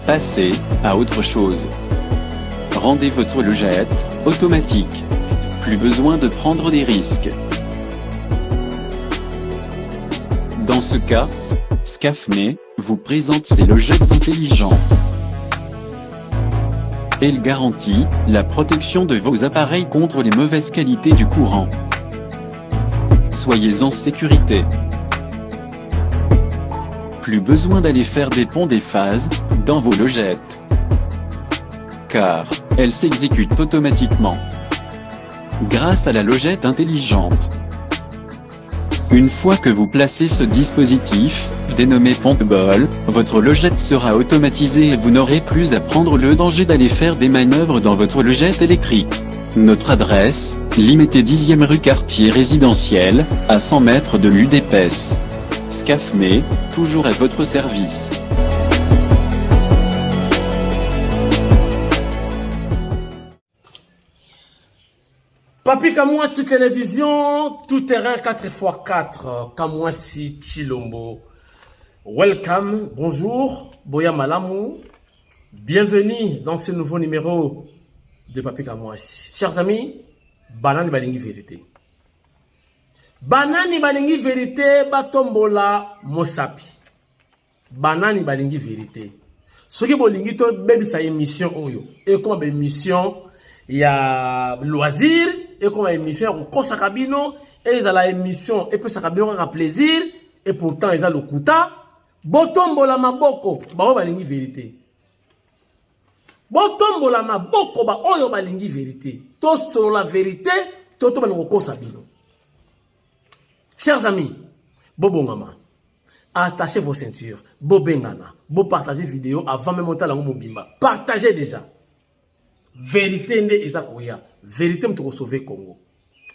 Passez à autre chose. Rendez votre logette automatique. Plus besoin de prendre des risques. Dans ce cas, Scafme vous présente ses logettes intelligentes. Elle garantit la protection de vos appareils contre les mauvaises qualités du courant. Soyez en sécurité. Plus besoin d'aller faire des ponts des phases dans vos logettes, car elles s'exécutent automatiquement grâce à la logette intelligente. Une fois que vous placez ce dispositif, dénommé Pompball, votre logette sera automatisée et vous n'aurez plus à prendre le danger d'aller faire des manœuvres dans votre logette électrique. Notre adresse, Limité 10e rue quartier résidentiel, à 100 mètres de l'UDPS. Scafme, toujours à votre service. Papi Kamwasi Télévision, tout terrain 4x4, Kamwasi Chilombo. Welcome, bonjour, Boya Malamou. Bienvenue dans ce nouveau numéro de Papi Kamwasi. Chers amis, Banani Balingi Vérité. Banani Balingi Vérité, Batombola Mosapi. Banani Balingi Vérité. Ce qui bolingi to baby sa émission oyo. Et comme émission, il y a loisir. Et comme émission, on cause Sakabino, et ils ont la émission, et puis Sakabino a plaisir, et pourtant ils ont le kuta. Botombo la maboko, ba balingi vérité. Botombo la maboko, ba oyo balingi vérité. Tout sur la vérité, tout le monde cause Sakabino. Chers amis, Bobongama, attachez vos ceintures, Bobengana, bo partagez vidéo avant même monter la mobimba. Partagez déjà. Vérité nde ezakoya. Vérité me sauver Congo.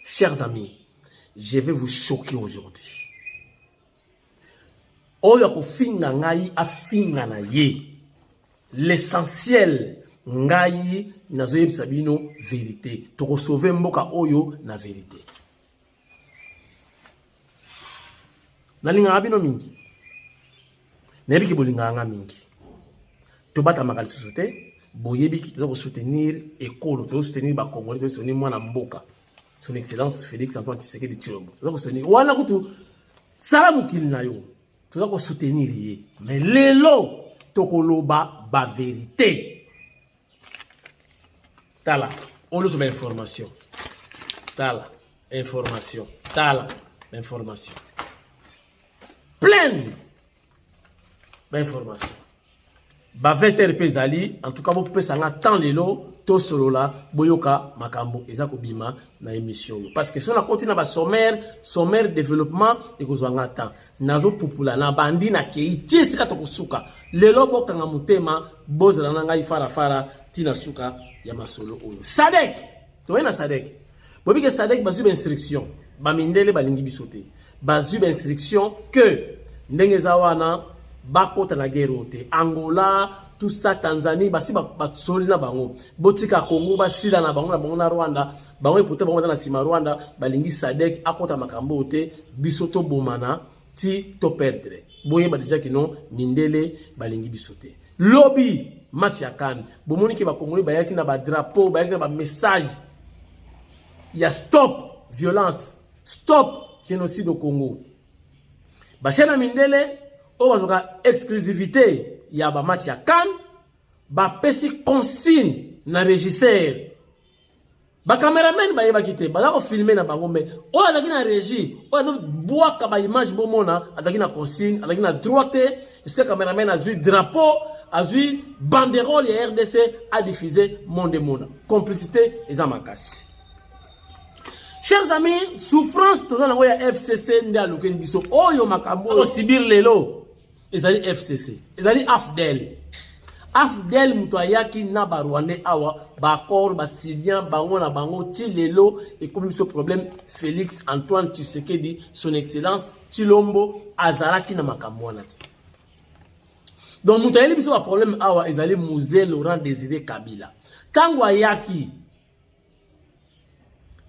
Chers amis, je vais vous choquer aujourd'hui. Oyo ko finga ngai afinga na ye. L'essentiel ngai nazoyeb sabino vérité. Toko sauver mboka oyo na vérité. Nalinga abino mingi. Nebi ki bolinga nga mingi. Tobata makali sosote. Boyebi qui doit soutenir école, doit soutenir ba Congolais, doit soutenir moi na mboka. Son excellence Félix Antoine Tshisekedi Tshilombo. Doit soutenir wana kutu salamu kilina yo. Doit soutenir ye. Mais lelo tokoloba ba vérité. Tala, on le soumet information. Tala, information. Tala, information. Pleine d'informations. Ba VTRP zali, en tout cas, vous pouvez s'en temps lelo, to solo la, boyoka, makambo, ezako bima, na émission. Parce que si on a continué à sommaire développement, et que vous avez temps, nazo pupula, na bandi, na kei, tie sika toko suka, lelo boka nga mutema, boza la nanga fara, tina suka, yama solo oyo. Sadek! To na Sadek. Bobi ke Sadek, bazube instruction, ba mindele, ba lingi bisote. Bazube instruction, que, ndenge zawana, bakota na guerre Angola tout ça Tanzanie basi batsoli na bango botika Congo basila na bango na Rwanda bango epote bango na sima Rwanda balingi Sadek akota makambo te bisoto bomana ti to perdre boye ba déjà kino mindele balingi bisote lobby match ya CAN bomoni ki ba Congolais bayaki na ba drapeau bayaki na ba message ya stop violence stop génocide au Congo ba chena mindele o bazoka exclusivité ya ba match ya CAN ba pesi consigne na régisseur ba cameraman ba yeba kite ba ko filmer na bango me o azaki na régie o azo boaka ba image bomona azaki na consigne azaki na droite est-ce que cameraman a vu drapeau a vu banderole ya RDC a diffusé monde complicité ezamakasi. Chers amis, souffrance toza nango ya FCC nde alokeli biso oyo makambo o sibir lelo ezali FCC ezali AFDEL mutoyaki na barwande awa ba corps ba Sylvien bango na bango ti lelo et comme ce problème Félix Antoine Tshisekedi son excellence Tshilombo azaraki na makambo wana ti donc mutoyeli biso ba problème awa ezali Musée Laurent Désiré Kabila tango ayaki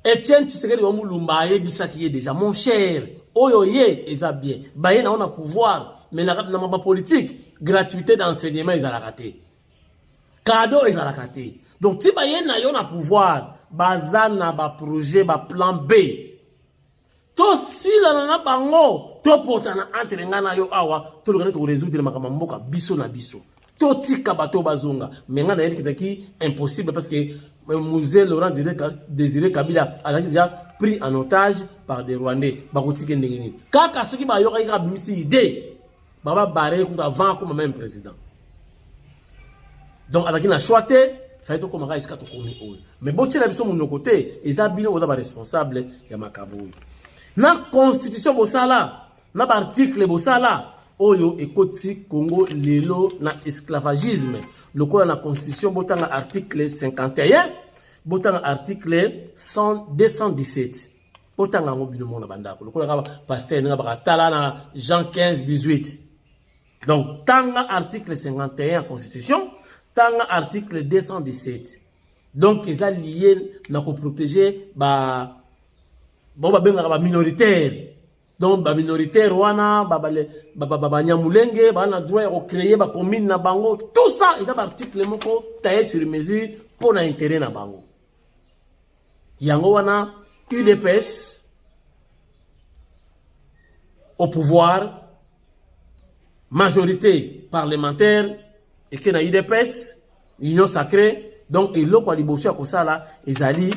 Etienne Tshisekedi wa mulumba ayebisaki ye déjà mon cher oyo ye eza bien baye na on a pouvoir mais la politique gratuité d'enseignement ils ont raté cadeau ezalaka te. Donc ti baye na yo na pouvoir baza na ba projet ba plan B to sila na bango to potana entre nga na yo awa to lokana to résoudre makambo mboka biso na biso to tika bato bazonga mais nga na yeli kitaki impossible parce que musée Laurent Désiré Kabila a déjà pris en otage par des Rwandais bakotike ndenge nini kaka soki ba yoka ika bimisi idée baba baré ko avant comme même président. Donc avec na choité fait to komaka iska to komi oyo mais botie la biso mon côté eza bino oza ba responsable ya makaboui na constitution bosala na ba article bosala oyo ekoti Congo lelo na esclavagisme lokola na constitution botanga article 51 botanga article 217 botanga ngo bino mona bandako lokola ka pasteur nga ba tala na Jean 15-18. Donc tanga article 51 constitution tanga article 217. Donc ils ont lié na ko protéger ba benga ba minoritaire. Donc ba minoritaire wana ba nyamulenge ba na droit ya créer ba commune na bango tout ça ils ont article moko taillé sur mesure pour na intérêt na bango. Yango wana UDPS au pouvoir majorité parlementaire et que na UDPS union sacrée donc il lo kwa liboso ya kosala ezali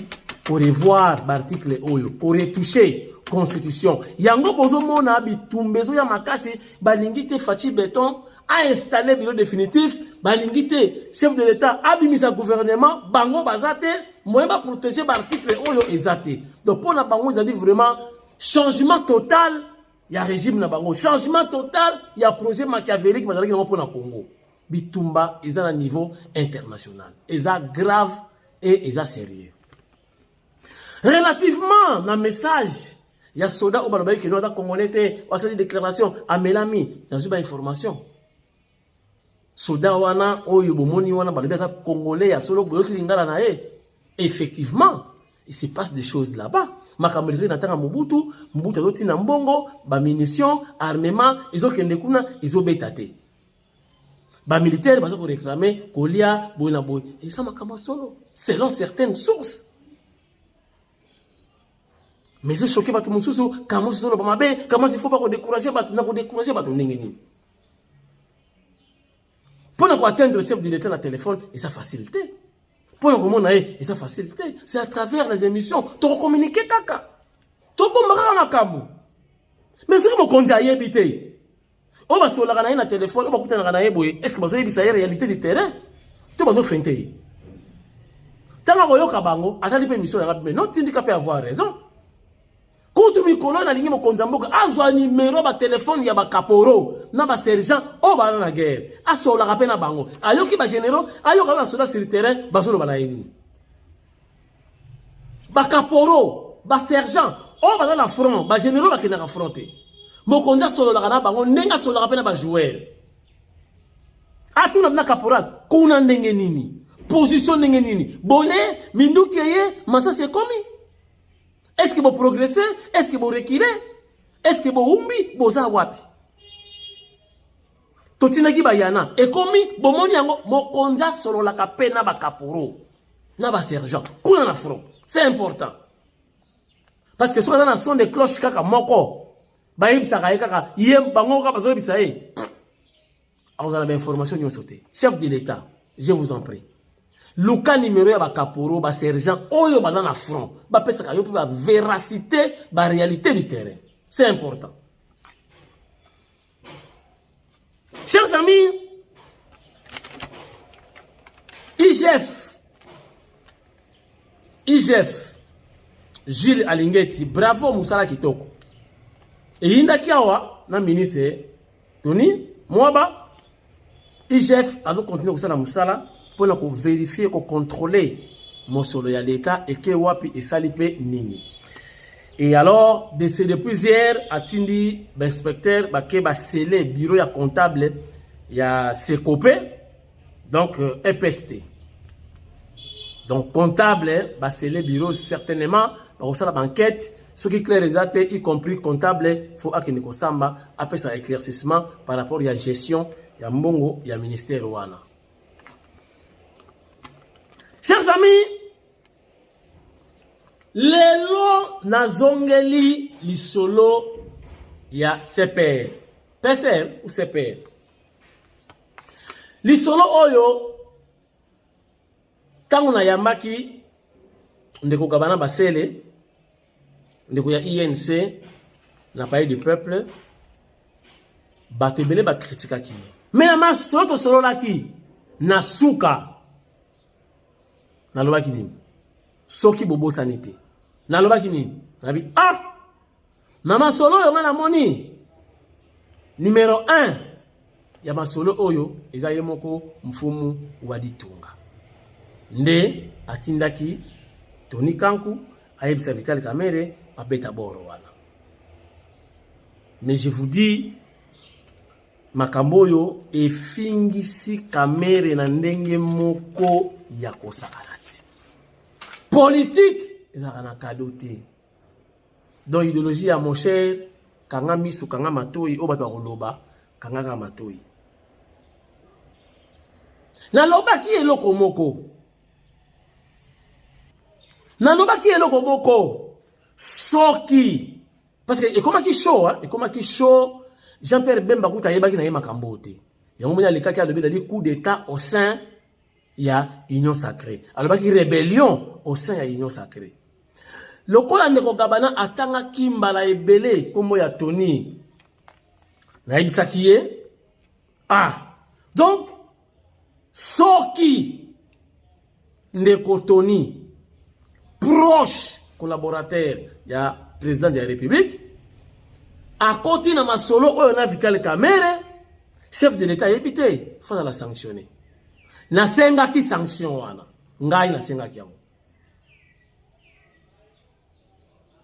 pour revoir l'article oyo pour retoucher constitution yango bozomona bitumbezo ya makasi balingi te Fachi Béton a installé bureau définitif balingi te chef de l'état abimisa gouvernement bango bazate moyen ba protéger l'article oyo ezate. Donc pour na bango ezali vraiment changement total ya régime na bango changement total ya projet machiavélique bazalaki na pour na Congo bitumba eza na niveau international eza grave et eza sérieux. Relativement na message il y a soda au balobaki que nous avons congolais ou cette déclaration à Melami dans une information soda wana oyo bomoni wana balobaka congolais ya solo boyoki lingala na effectivement il se passe des choses là-bas makameli na tanga Mobutu azoti na mbongo ba munitions armement ezokende kuna ezobetate ba militaire bazo réclamer kolia boina boy et ça makama solo selon certaines sources. Mais je choqué par tout le monde. Comment c'est pas mal? Comment il faut pas décourager? Décourager par tout le monde. Pour nous atteindre le chef de l'État dans téléphone, et ça facilité. Pour nous communiquer, et ça facilité. C'est à travers les émissions. Tu communiquer kaka. Tu peux me rendre kamu. Mais si vous conduisez à y habiter, on va sur la téléphone, on va écouter la boy. Est-ce que vous avez vu la réalité du terrain? Tu vas faire feinter. Tant que vous avez kabango, attendez pas émission mais non, tu dis qu'il peut avoir raison. Quand tu me connais na lingi mo konzamboka azwa numéro ba téléphone ya ba kaporo na ba sergent o ba na guerre asola ka pena bango ayoki ba généraux ayoka ba sola sur le terrain ba solo ba na yini ba kaporo ba sergent o ba na la front ba généraux ba kina affronter mo konza solo la na bango nenga sola ka pena ba joueur atuna na caporal kuna ndenge nini position ndenge nini bolé minduki ye masa c'est commis. Est-ce que vous progressez? Est-ce que vous reculez? Est-ce que vous umbi? Vous wapi? Totina ki bayana. Et comme vous moni yango mokonza solo la kapena ba kaporo. Na ba sergent. Kuna na front. C'est important. Parce que ce qu'on a son de cloches kaka moko. Ba yibisa kaka yem bango ka bazo yibisa e. Vous avez l'information nyo sauté. Chef de l'État, je vous en prie. Luka numéro ya ba kaporo ba sergent oyo ba na front ba pesa ka yo ba véracité ba réalité du terrain c'est important. Chers amis, IGF Gilles Alingeti bravo musala kitoko et indaki awa na ministre Tony Mwaba IGF a continué kusala musala pour vérifier, pour contrôler mon solo ya l'État et que wapi et salipe nini. Et alors, depuis hier, atindi l'inspecteur qui va sceller bureau ya comptable ya Sekopé, donc EPST. Donc comptable va sceller bureau certainement, on va enquête, ce qui est clair exact, y compris comptable, faut akeniko samba après ça éclaircissement par rapport à la gestion ya mbongo ya ministère wana. Chers amis, lelo nazongeli lisolo ya CPR. PCR ou CPR. Lisolo oyo tangu na yambaki ndeko gabana basele ndeko ya INC na Palais du Peuple batebele ba kritika ki. Mais na masoto solo laki na suka na lobaki nini? Soki bobo sanité. Na lobaki nini? Nabi mama solo yo na moni numéro 1 ya masolo oyo eza ye moko mfumu wa ditunga. Nde atindaki Tony Kanku ayebisa Vital Kamerhe mabeta boro wana. Mais je vous dis makambo yo efingisi Kamerhe na ndenge moko ya kosakalati. Politique eza na kadote. Dans idéologie ya mon cher kanga misu kanga matoi o bato bakoloba kanga ka matoi. Na lobaki eloko moko. Na lobaki eloko moko. Soki parce que ekomaki show Jean-Pierre Bemba kuta yebaki na ye makambo te. Yango mona lekaki alobi dali coup d'état au sein ya Union Sacrée. Alobaki rébellion au sein ya Union Sacrée. Lokola ndeko gabana atanga kimbala ebele kombo ya Tony. Na yebisaki ye. Donc soki ndeko Tony proche collaborateur ya président de la République a côté na masolo oyo na Vital Kamerhe chef de l'état yebité faut la sanctionner. Na senga ki sanction wana. Ngai na senga ki yango.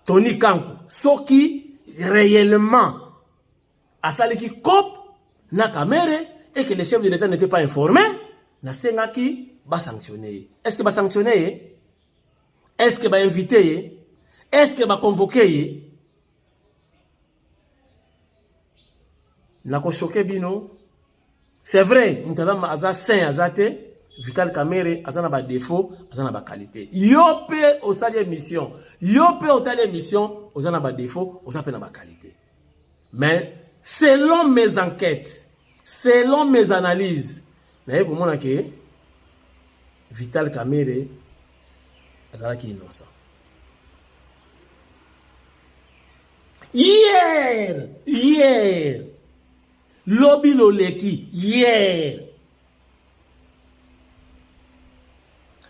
Tony Kanku soki réellement a sali ki cop na Kamerhe et que le chef de l'état n'était pas informé, na senga ki ba sanctionner. Est-ce que ba sanctionner? Est-ce que ba inviter? Est-ce que ba convoquer? Nako choqué bino. C'est vrai, mutadama aza saint azate, Vital Kamerhe azana ba défaut, azana ba qualité. Yo pe au sali émission, yo pe au tali émission, azana ba défaut, ozape na ba qualité. Mais selon mes enquêtes, selon mes analyses, na yeko mona ke Vital Kamerhe azala ki innocent. Hier, Lobby Loleki, hier,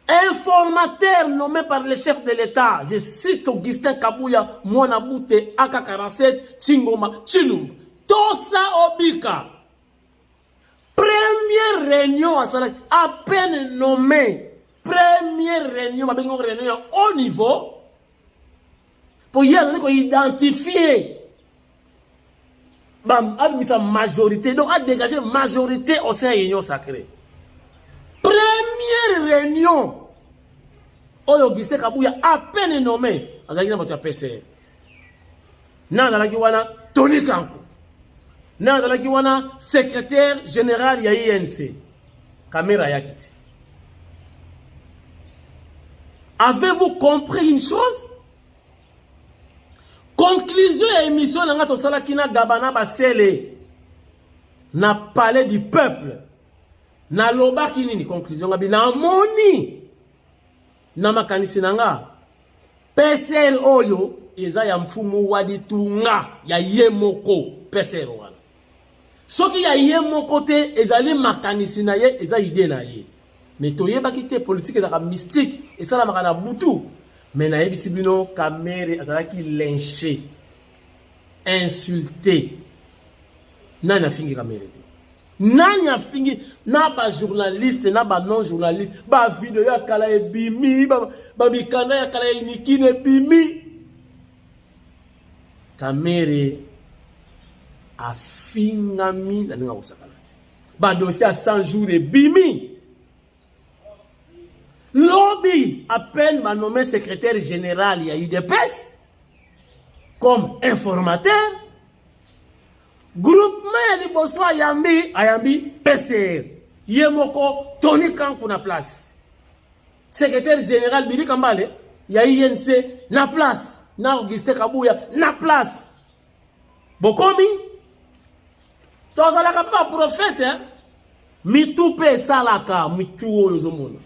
informateur nommé par le chef de l'État, je cite Augustin Kabouya, Mouanaboute, AK-47, Chingoma, Chilum, Tosa Obika. Première réunion à peine nommé, première réunion, réunion au niveau, pour y identifier sa majorité, donc à dégager majorité au sein de l'Union Sacrée. Première réunion, Augustin Kabouya à peine nommé, Azaki na bato PCR. Na azalaki wana Tony Kanku. Na azalaki wana secrétaire général ya INC. Caméra yakiti. Avez-vous compris une chose? Conclusion de l'émission, na gabana basele na palais du peuple. Na loba kinini conclusion ngabi na moni na makanisi nanga PCR oyo eza ya mfumu wa ditunga ya yemoko PCR wana. Soki ya yemoko te ezali makanisi na ye eza ide na ye. Mais toyebaki te politique ezaka mystique esala makana butu. Mais na yebisi bino Kamerhe azalaki lynché, insulté. Nani afingi Kamerhe te? Nani afingi na ba journaliste na ba non journaliste ba video ya kala ebimi ba mikanda ya kala inikine bimi. Kamerhe afingami na ninga kosakalati. Ba dossier à 100 jours de bimi. Lobby, à peine m'a nommé secrétaire général, il y a eu des PES comme informateur. Groupement de Boswa Ayambi PCR. Yemoko Tony Kanku na place. secrétaire général Billy Kambale, il y a INC, na place, na Augustin Kabouya, na place. Bokomi, tous à la pas prophète, hein, mitou pe salaka, mitou yozomona.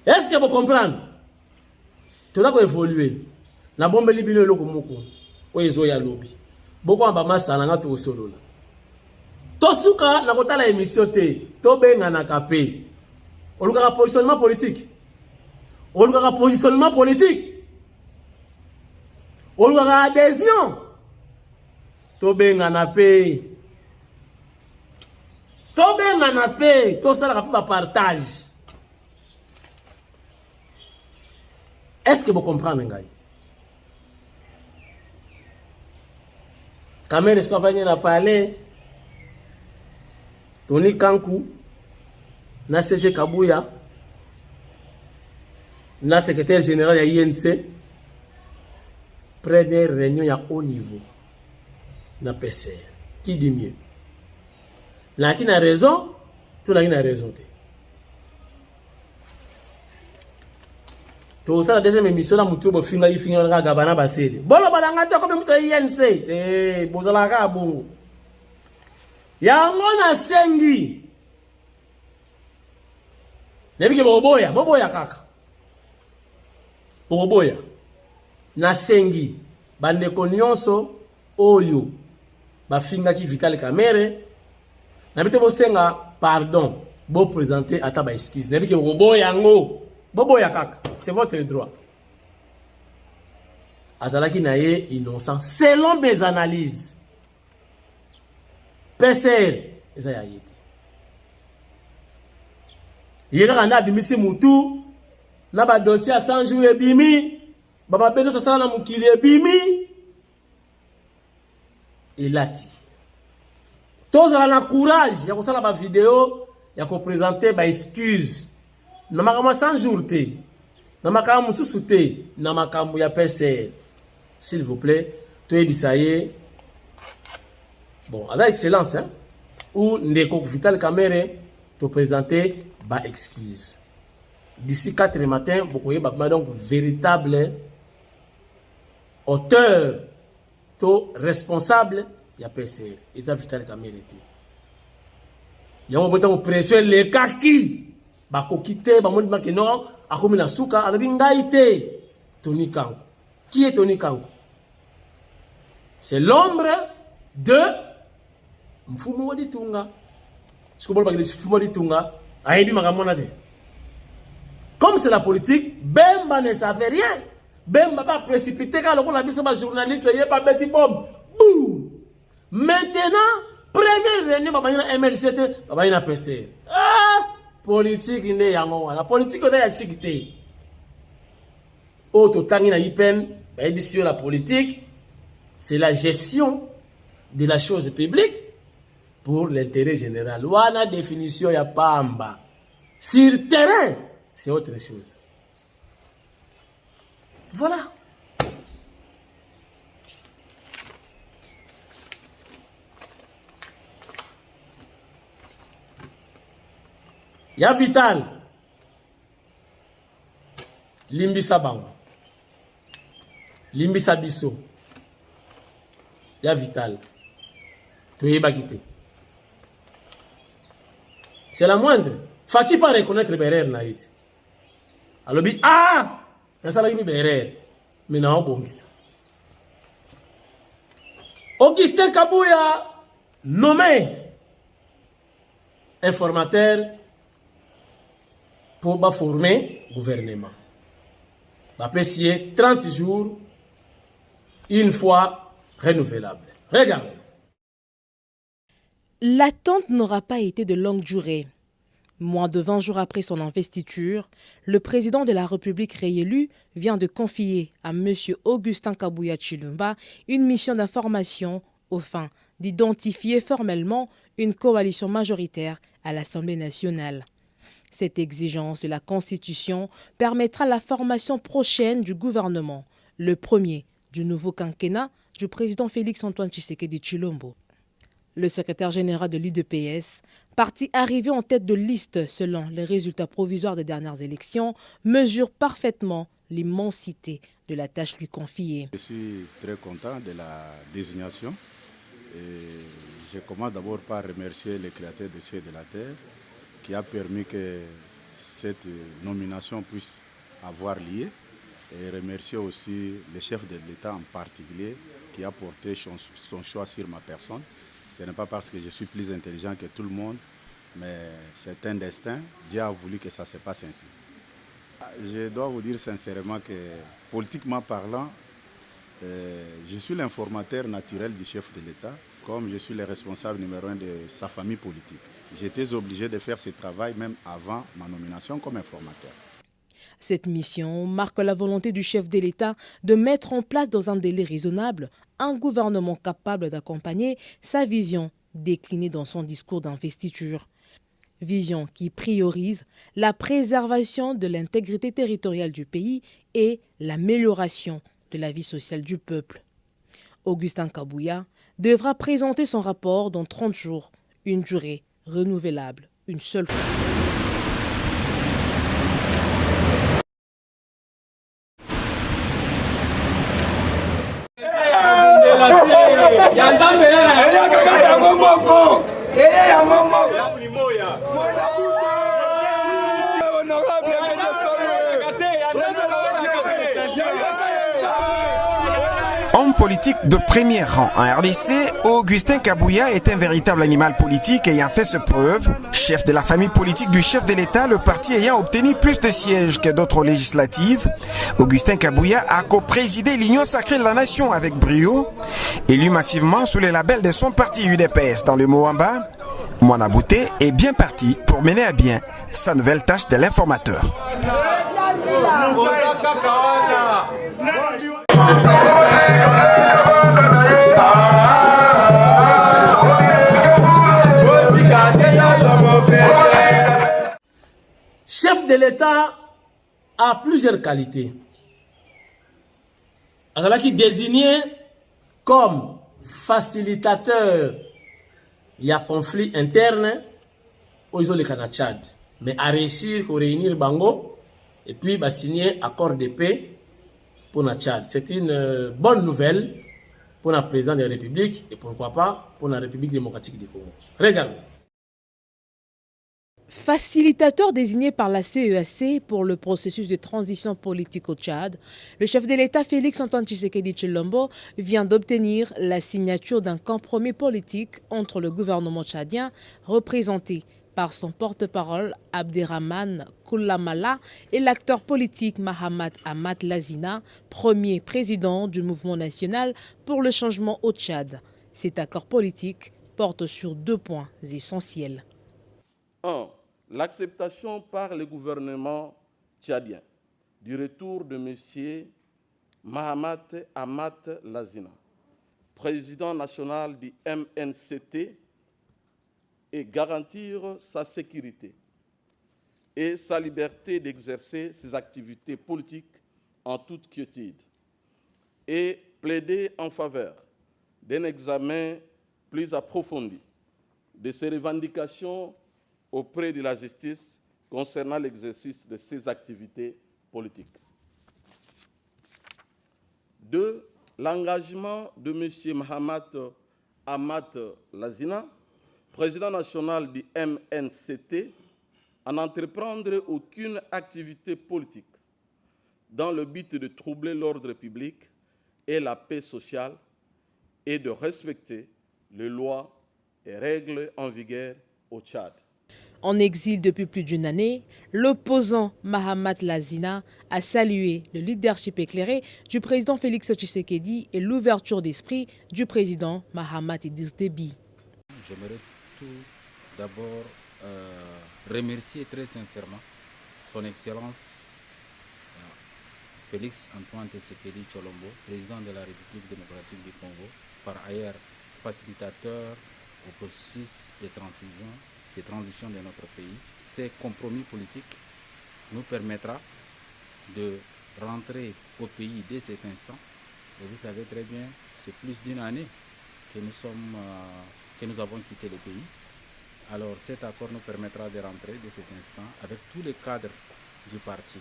Est-ce que vous comprenez? Tout ça évoluer. Na bombe libino loko moko. Oyezo ya lobby. Boko amba masala nga to solo la. Tosuka na kota la émission te, to benga na kapé. Oluka positionnement politique. Oluka positionnement politique. Oluka adhésion. To benga na pe. To benga na pe, to sala ka partage. Est-ce que vous comprenez, Ngaï? Quand même, n'est-ce pas, venir à parler? Tony Kankou, na CG Kabouya, na secrétaire général de l'INC, première réunion à haut niveau, na PCR. Qui dit mieux? Là, qui a raison, tout le monde a raison. Tout ça la deuxième émission là mutu bo finga yifinga nga gabana basele bolo balanga to comme mutu INC te bozala ka bongo yango na sengi nebike boboya kaka boboya na sengi bande nyonso oyo bafinga ki Vital Kamerhe na bite bo senga pardon bo présenter ata ba excuse nebike boboya ngo boboya kaka, c'est votre droit. Azalaki naye innocent selon mes analyses. PCR, eza ya yete. Yera na bimisi mutu na ba dossier à 100 jours ebimi, baba beno so sala na mukili ebimi. Elati. Tozala na courage ya ko sala ba vidéo ya ko présenter ba excuse. Namakama 100 jours te, namakama mususu te, namakama ya PCR. S'il vous plaît, tu es bisaye. Bon, avec excellence, hein, ou Ndeko Vital Kamerhe te présenter ba excuse. D'ici 4 matin, vous voyez donc véritable auteur, to responsable ya PCR. Et ça Vital Kamerhe te. Yango botan pression le kaki. Bako kite ba moni makeno akomi na suka alabi ngai te Tony Kankou. Qui est Tony Kankou? C'est l'ombre de Mfumu Wadi Tunga. Ce que vous parlez de Mfumu Wadi Tunga, aïdi makamona te. Comme c'est la politique, Bemba ne savait rien. Bemba pas précipité quand on a vu sur journaliste, il n'y a pas petit bombe. Boum. Maintenant, première réunion, on va y aller MLCT, on va y aller PCR. Ah! Politique ine yango la politique on a chikité auto tangi na ipen ba édition la politique c'est la gestion de la chose publique pour l'intérêt général wana définition ya pamba sur terrain c'est autre chose voilà. Ya Vital limbisa bango limbisa biso ya Vital toyeba kite c'est la moindre Fachi pas reconnaître l'erreur na iti alobi ah nasala kimi l'erreur mais na obongisa Augustin Kabouya nommé informateur pour former le gouvernement. Apprécier 30 jours, une fois renouvelable. Regardez. L'attente n'aura pas été de longue durée. Moins de 20 jours après son investiture, le président de la République réélu vient de confier à M. Augustin Kabouya Tshilombo une mission d'information au fin d'identifier formellement une coalition majoritaire à l'Assemblée nationale. Cette exigence de la Constitution permettra la formation prochaine du gouvernement, le premier du nouveau quinquennat du président Félix Antoine Tshisekedi Tshilombo. Le secrétaire général de l'UDPS, parti arrivé en tête de liste selon les résultats provisoires des dernières élections, mesure parfaitement l'immensité de la tâche lui confiée. Je suis très content de la désignation. Et je commence d'abord par remercier le Créateur des cieux et de la terre qui a permis que cette nomination puisse avoir lieu. Et remercier aussi le chef de l'État en particulier qui a porté son choix sur ma personne. Ce n'est pas parce que je suis plus intelligent que tout le monde, mais c'est un destin. Dieu a voulu que ça se passe ainsi. Je dois vous dire sincèrement que, politiquement parlant, je suis l'informateur naturel du chef de l'État, comme je suis le responsable numéro 1 de sa famille politique. J'étais obligé de faire ce travail même avant ma nomination comme informateur. Cette mission marque la volonté du chef de l'État de mettre en place dans un délai raisonnable un gouvernement capable d'accompagner sa vision déclinée dans son discours d'investiture. Vision qui priorise la préservation de l'intégrité territoriale du pays et l'amélioration de la vie sociale du peuple. Augustin Kabouya devra présenter son rapport dans 30 jours, une durée renouvelable, une seule fois. Homme politique de premier rang en RDC, Augustin Kabouya est un véritable animal politique ayant fait ses preuves. Chef de la famille politique du chef de l'État, le parti ayant obtenu plus de sièges que d'autres législatives, Augustin Kabouya a co-présidé l'Union sacrée de la nation avec brio. Élu massivement sous les labels de son parti UDPS dans le Moamba, Moana Bouté est bien parti pour mener à bien sa nouvelle tâche de l'informateur. Chef de l'État a plusieurs qualités. Azalaki désigné comme facilitateur, il y a conflit interne au Canada Tchad, mais a réussi à réunir Bango et puis signer accord de paix pour le Tchad. C'est une bonne nouvelle pour le président de la République et pourquoi pas pour la République démocratique du Congo. Regardez. Facilitateur désigné par la CEAC pour le processus de transition politique au Tchad, le chef de l'État Félix-Antoine Tshisekedi Tshilombo vient d'obtenir la signature d'un compromis politique entre le gouvernement tchadien, représenté par son porte-parole Abderrahmane Koulamala et l'acteur politique Mahamat Ahmad Lazina, premier président du mouvement national pour le changement au Tchad. Cet accord politique porte sur 2 points essentiels. 1. L'acceptation par le gouvernement tchadien du retour de M. Mahamat Ahmad Lazina, président national du MNCT, et garantir sa sécurité et sa liberté d'exercer ses activités politiques en toute quiétude et plaider en faveur d'un examen plus approfondi de ses revendications auprès de la justice concernant l'exercice de ses activités politiques. 2. L'engagement de M. Mahamat Ahmad Lazina, président national du MNCT, à n'entreprendre aucune activité politique dans le but de troubler l'ordre public et la paix sociale et de respecter les lois et règles en vigueur au Tchad. En exil depuis plus d'une année, l'opposant Mahamat Lazina a salué le leadership éclairé du président Félix Tshisekedi et l'ouverture d'esprit du président Mahamat Idriss Déby. J'aimerais tout d'abord remercier très sincèrement son Excellence Félix Antoine Tshisekedi Tshilombo, président de la République démocratique du Congo, par ailleurs facilitateur au processus de transition de notre pays. Ces compromis politiques nous permettra de rentrer au pays dès cet instant. Et vous savez très bien, c'est plus d'une année que nous sommes que nous avons quitté le pays. Alors cet accord nous permettra de rentrer de cet instant avec tous les cadres du parti.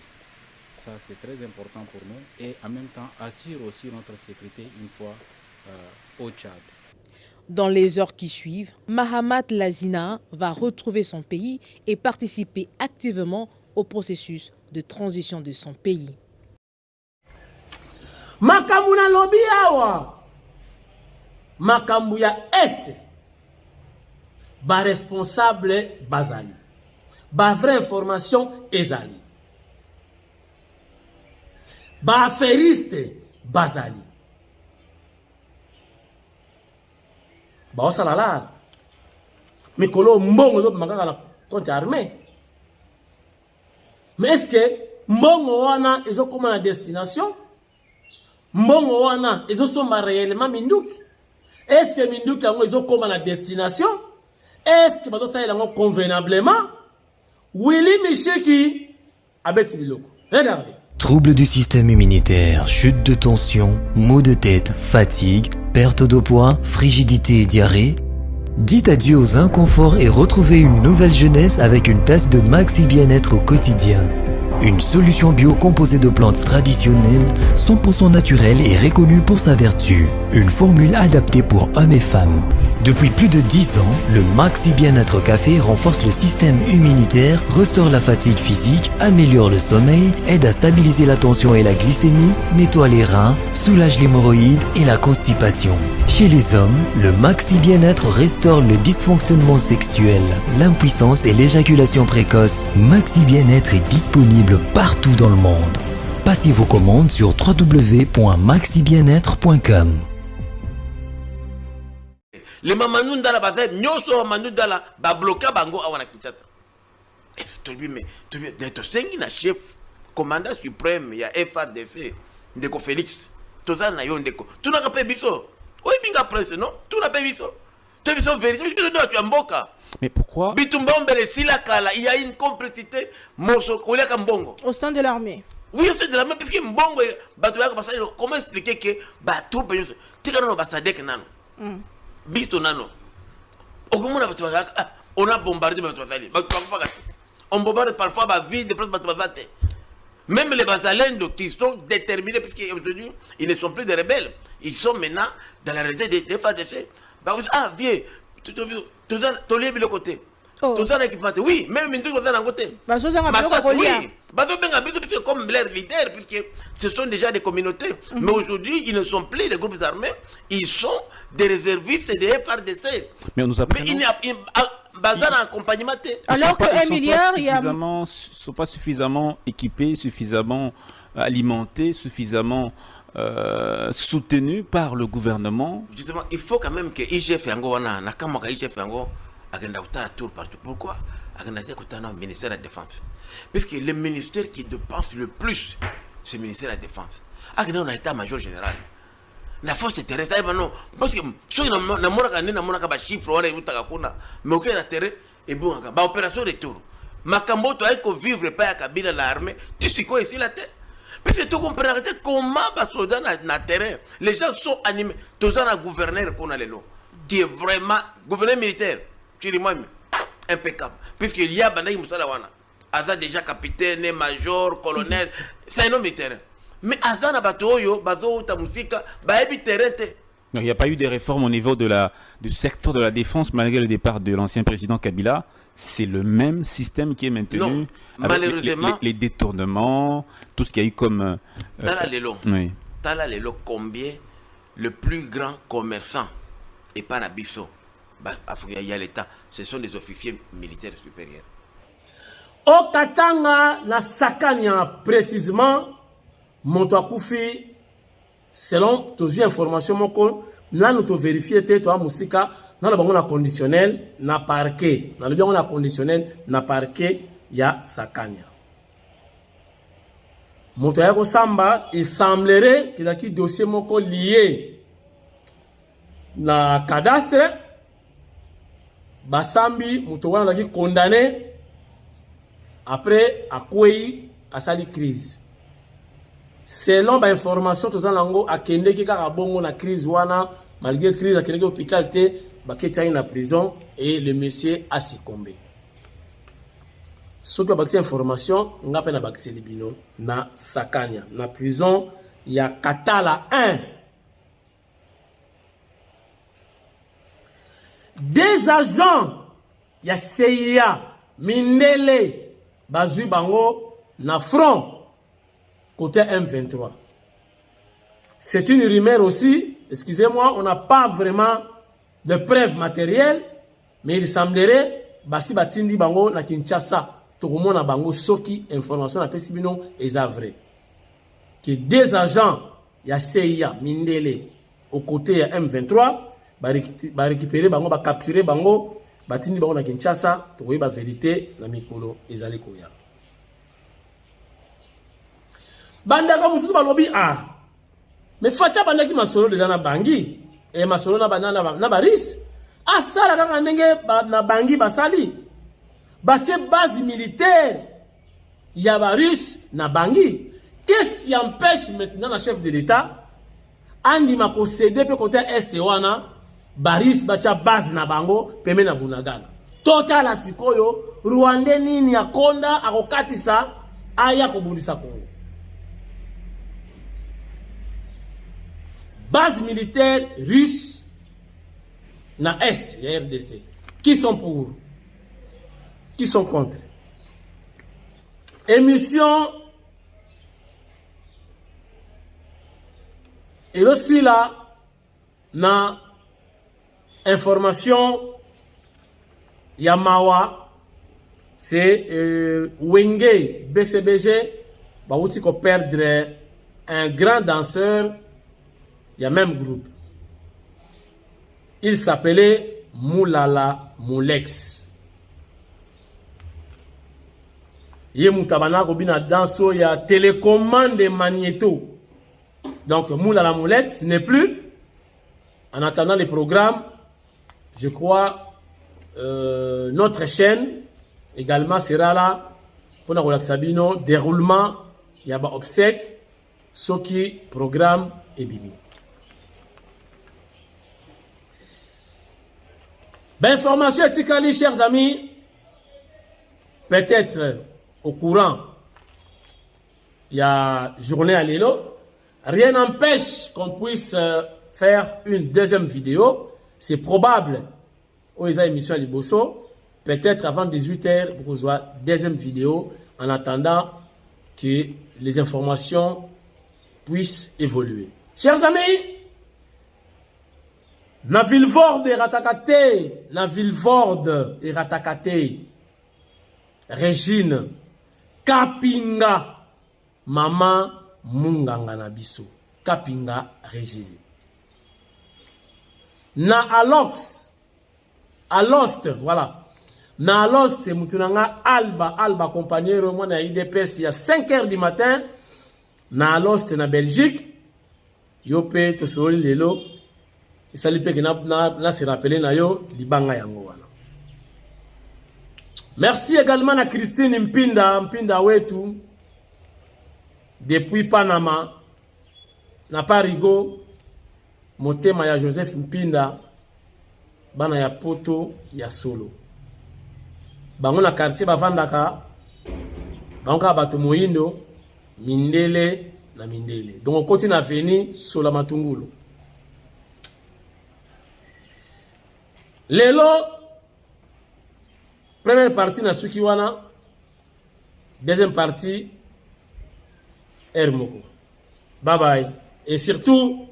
Ça c'est très important pour nous et en même temps assure aussi notre sécurité une fois au Tchad. Dans les heures qui suivent, Mahamat Lazina va retrouver son pays et participer activement au processus de transition de son pays. Makamuna lobi awa Makambuya Est ba responsable bazali ba vraie information ezali ba affairiste bazali ba osala mikolo mbongo zo makaka la compte armé. Mais est-ce que mbongo wana ezokoma na destination? Mbongo wana ezosomba réellement minduki? Est-ce que minduki yango ezokoma na destination? Est-ce que bazosalela yango convenablement? Willy Micheki abeti biloko. Regardez. Troubles du système immunitaire, chute de tension, maux de tête, fatigue, perte de poids, frigidité et diarrhée. Dites adieu aux inconforts et retrouvez une nouvelle jeunesse avec une tasse de Maxi Bien-être au quotidien. Une solution bio composée de plantes traditionnelles, 100% naturelle et reconnue pour sa vertu. Une formule adaptée pour hommes et femmes. Depuis plus de 10 ans, le Maxi Bien-être Café renforce le système immunitaire, restaure la fatigue physique, améliore le sommeil, aide à stabiliser la tension et la glycémie, nettoie les reins, soulage l'hémorroïde et la constipation. Chez les hommes, le Maxi Bien-être restaure le dysfonctionnement sexuel, l'impuissance et l'éjaculation précoce. Maxi Bien-être est disponible partout dans le monde. Passez vos commandes sur www.maxibienetre.com. Les mamans ndala bazay nyoso mamanu ndala ba bloquer bango awana Kinshasa. Et c'est mais d'être sengi na chef commandant suprême ya FARDC ndeko Félix. Toza na yo ndeko. Tuna ka pe biso. Oui binga presse non? Tuna pe biso. Tu biso vérité biso ndo tu amboka. Mais pourquoi? Bitumba ombele sila kala, il y a une complicité moso kolia ka mbongo au sein de l'armée. Oui, au sein de l'armée parce que mbongo bato ya passer comment expliquer que ba troupe yo tika no basadek nano. Biso nano. Okomona bato ba on a bombardé bato bazali. On bombarde parfois ba vie de place bato bazate. Même les Bazalendes qui sont déterminés parce qu'aujourd'hui ils ne sont plus des rebelles, ils sont maintenant dans la réserve des FARDC. Ah vieux, tu lié le côté. Tout ça l'équipement. Oui, même Mintou vous en côté. Oui, comme leurs leaders puisque ce sont déjà des communautés. Mais aujourd'hui, ils ne sont plus des groupes armés, ils sont des réservistes et des FARDC. Mais on nous apprenons. Mais il n'y a bazar en accompagnement. Alors que 1 milliard, il y a sont pas suffisamment équipés, suffisamment alimentés, suffisamment soutenus par le gouvernement. Justement, il faut quand même que IGF yango na nakamaka IGF yango agenda kutana tour partout. Pourquoi? Agenda kutana au ministère de la Défense. Puisque le ministère qui dépense le plus, c'est le ministère de la Défense. Agenda on a état-major général. La force terrestre, parce que ceux qui n'ont pas de chiffres, mais aucun intérêt, et bon, opération de tour. Makambo, tu as vivre pas à Kabila l'armée, tu sais quoi ici la tête? Parce que tu comprends comment les soldats na terrain, les gens sont animés. Tu as un gouverneur qu'on a les lots, qui est vraiment gouverneur militaire, tu dis moi impeccable. Puisqu'il y a Bandaï Moussalawana, Aza déjà capitaine, major, colonel, c'est un homme militaire. Mais Azana Batoyo, Bazo, Tamusika, Baebi Terente. Il n'y a pas eu des réformes au niveau du secteur de la défense malgré le départ de l'ancien président Kabila. C'est le même système qui est maintenu. Non, malheureusement. Les détournements, tout ce qu'il y a eu comme. Tala Lelo. Oui. Tala Lelo, combien le plus grand commerçant et pas Nabiso, il y a l'État, ce sont des officiers militaires supérieurs. Au Katanga, na Sakanya précisément. Montouakoufi, selon toutes les informations, nous avons vérifié que nous avons un conditionnel, na parquet. Nous avons un conditionnel, na parquet, il y a Sakanya. Montouakoufi Samba, il semblerait que le dossier lié na cadastre, Basambi, Montouakoufi est condamné après Akwei à sa crise. Selon l'information, tout ça, a kende ki kaka bongo na crise wana, malgré crise, a kende ki hôpital te, baketchai na prison et le monsieur a succombé. Ce que bakse information nga pe na bakse libino na Sakania na prison ya Katala 1. Des agents ya CIA Mindele bazui bango na front côté M23. C'est une rumeur aussi, excusez-moi, on n'a pas vraiment de preuves matérielles, mais il semblerait basi batindi bango na Kinshasa tokomona bango soki information na pesi bino eza vrai que des agents ya CIA Mindele au côté ya M23 ba récupérer bango ba capturer bango batindi bango na Kinshasa tokoyi ba vérité na mikolo ezali koya bandaka mususu balobi mais facha bandaki masolo déjà na bangi et masolo na banana na baris asala kaka ndenge na bangi basali bache base militaire ya baris na bangi. Qu'est-ce qui empêche maintenant le chef de l'État andi mako céder pe côté est wana baris bacha base na bango peme na Bunagana total asikoyo Rwanda nini ya konda akokatisa aya kobundisa Kongo base militaire russe na est ya RDC. Qui sont pour? Qui sont contre? Émission et aussi là na information Yamawa c'est Wenge BCBG ba outi ko perdre un grand danseur. Il y a même groupe. Il s'appelait Moulala Moulex. Yé Moutabana Robina Danso, il y a télécommande magnéto. Donc Moulala Moulex n'est plus. En attendant les programmes, je crois notre chaîne également sera là pour la Sabino déroulement. Il y a un obsèque, ce qui programme et bibi. Ben, information éthique, chers amis, peut-être au courant, il y a journée à Lilo. Rien n'empêche qu'on puisse faire une deuxième vidéo. C'est probable, aux émissions à Liboso, peut-être avant 18h, pour vous voir deuxième vidéo, en attendant que les informations puissent évoluer. Chers amis, na Vilvoorde Ratakate, na Vilvoorde Ratakate, Régine, Kapinga, Maman Munganga Nabiso, Kapinga Régine. Na Alost, voilà. Na Alost, Moutunanga Alba compagnero, moi na IDPS, il y a 5 h du matin, na Alost, na Belgique, Yope, Tosoli Lelo, il s'agit de se rappeler na yo libanga yango wana. Merci également à Christine Mpinda wetu depuis Panama na Parigo motema ya Joseph Mpinda bana ya poto ya solo bango na quartier bavandaka bango ka bato moyindo mindele na mindele donc okoti na veni sola matungulu. Lelo, première partie na Sukiwana, deuxième partie, Hermoko. Bye bye. Et surtout,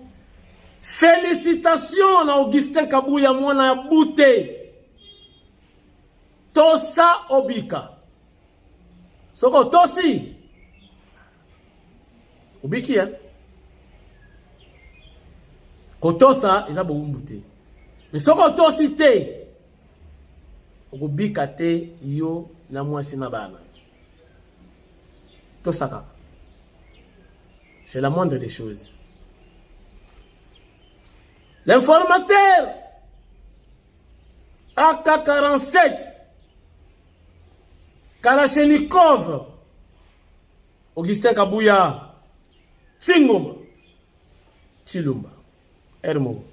félicitations à Augustin Kabuya Mwana Bouté. Tosa Obika. Soko Tosi. Obiki, hein? Kotosa, ils ont beaucoup bouté. Mais ce qu'on t'a cité, Obikate yo na mwasi na bana. Tosaka. C'est la moindre des choses. L'informateur AK-47 Kalachnikov Augustin Kabuya Chingoma Chilumba Hermo